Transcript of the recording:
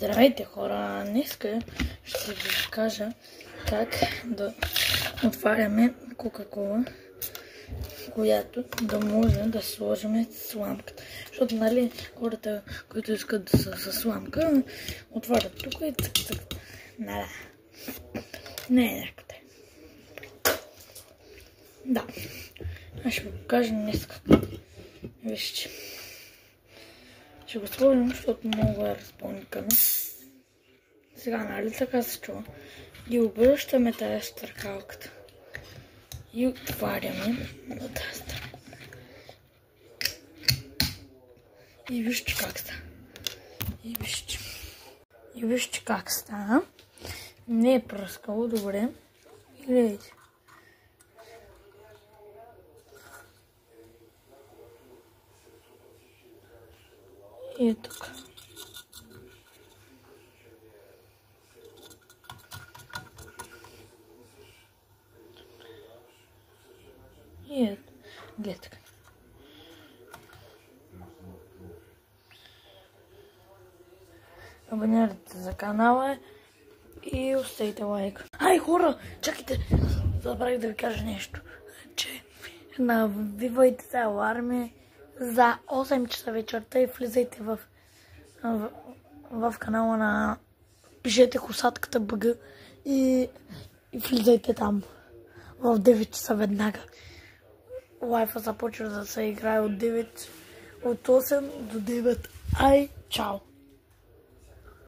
Здравейте хора, днеска ще ви кажа как да отваряме Кока-кола, която да може да сложим сламката. Защото, нали, хората, които искат да са с сламка, отварят тук и цък-цък. Да. Не е някъде. Да. Аз ще ви покажа днеска. Вижте. Ще го сложим, защото много е разпълникано. Сега, нали така се чува? И обръщаме тази стъркалката. И отваряме на тази страна. И вижте как става. И вижте как става. Не е пръскало добре. И гледайте. И е тук. И е. Гледайте. Абонирайте за канала и оставите лайк. Ай, хора, чакайте! Забравих да ви кажа нещо. Че навивайте се аларми за 8 часа вечерта и влизайте в канала на Пишете Косатката БГ и влизайте там в 9 часа веднага. Лайфа започва да се играе от 8 до 9. Ай, чао!